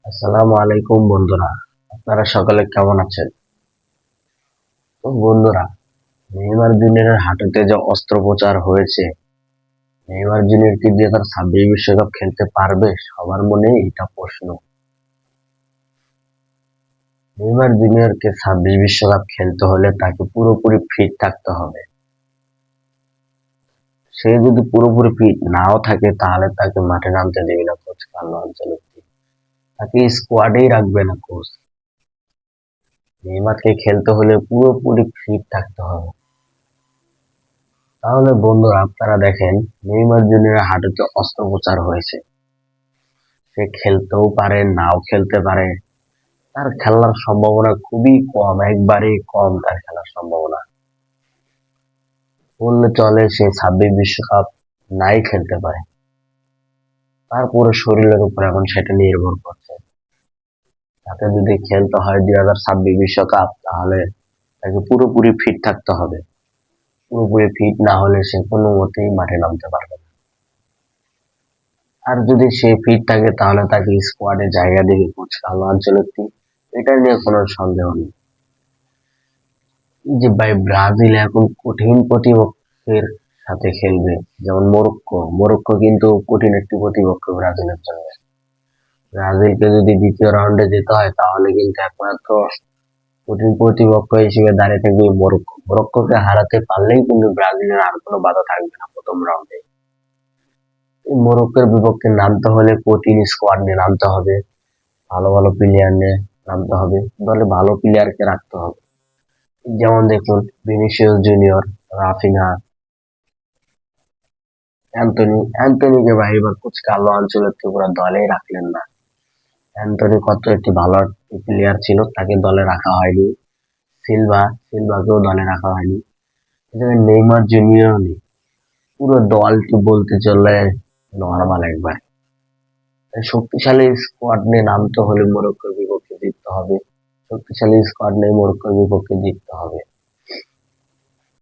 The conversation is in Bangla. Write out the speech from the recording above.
আসসালামু আলাইকুম বন্ধুরা, আপনারা সকলে কেমন আছেন? তো বন্ধুরা, নেইমার জুনিয়রের হাঁটুতে যে অস্ত্রোপচার হয়েছে, নেইমার জুনিয়র কি 2026 বিশ্বকাপ খেলতে পারবে? সবার মনে এটা প্রশ্ন। নেইমার জুনিয়রকে 26 বিশ্বকাপ খেলতে হলে তাকে পুরোপুরি ফিট থাকতে হবে। সে যদি পুরোপুরি ফিট নাও থাকে তাহলে তাকে মাঠে নামতে দেবে না কোচ কার্লো আনচেলত্তি। তাকে স্কোয়াডেই রাখবে না কোচ। নেইমারকে খেলতে হলে পুরোপুরি ফিট থাকতে হবে। তাহলে বন্ধুরা আপনারা দেখেন, নেইমার জুনিয়রের হাঁটুতে অস্ত্রোপচার হয়েছে। সে খেলতেও পারে, নাও খেলতে পারে। তার খেলার সম্ভাবনা খুবই কম, একবারেই কম তার খেলার সম্ভাবনা। বললে চলে সে 26 বিশ্বকাপ নাই খেলতে পারে। তার পুরো শরীরের উপর এখন সেটা নির্ভর করছে। তাকে যদি খেলতে হয় 2026 বিশ্বকাপ, তাহলে তাকে পুরোপুরি ফিট থাকতে হবে। পুরোপুরি ফিট না হলে সে কোনো মতেই মাঠে নামতে পারবে না। আর যদি সে ফিট থাকে তাহলে তাকে স্কোয়াডে জায়গা দিবে কোচ কার্লো আনচেলত্তি। এটা নিয়ে কোনো সন্দেহ নেই। এই যে ভাই, ব্রাজিল এখন কঠিন প্রতিপক্ষের সাথে খেলবে, যেমন মরক্কো। মরক্কো কিন্তু কঠিন একটি প্রতিপক্ষ ব্রাজিলের জন্য। ব্রাজিলকে যদি দ্বিতীয় রাউন্ডে যেতে হয় তাহলে কিন্তু একমাত্র কঠিন প্রতিপক্ষ হিসেবে দাঁড়িয়ে থাকবে মরক্কো। মরক্কোকে হারাতে পারলেই কিন্তু ব্রাজিলের আর কোনো বাধা থাকবে না প্রথম রাউন্ডে। এই মরক্কোর বিপক্ষে নামতে হলে কঠিন স্কোয়াড নিয়ে নামতে হবে, ভালো ভালো প্লেয়ার নিয়ে নামতে হবে, দলে ভালো প্লেয়ারকে রাখতে হবে। যেমন দেখুন, ভিনিসিয়াস জুনিয়র, রাফিনা, অ্যান্টনিকে ভাই এবার কোচ কার্লো আনচেলত্তি পুরো দলেই রাখলেন না। অ্যান্টনি কত একটি ভালো প্লেয়ার ছিল, তাকে দলে রাখা হয়নি। সিলভাকেও দলে রাখা হয়নি। এখানে নেইমার জুনিয়র নেই। পুরো দলটি বলতে চলে নরমাল একবার। তাই শক্তিশালী স্কোয়াড নিয়ে নামতে হলে মরক্কোর বিপক্ষে জিততে হবে। শক্তিশালী স্কোয়াড নিয়ে মরক্কোর বিপক্ষে জিততে হবে।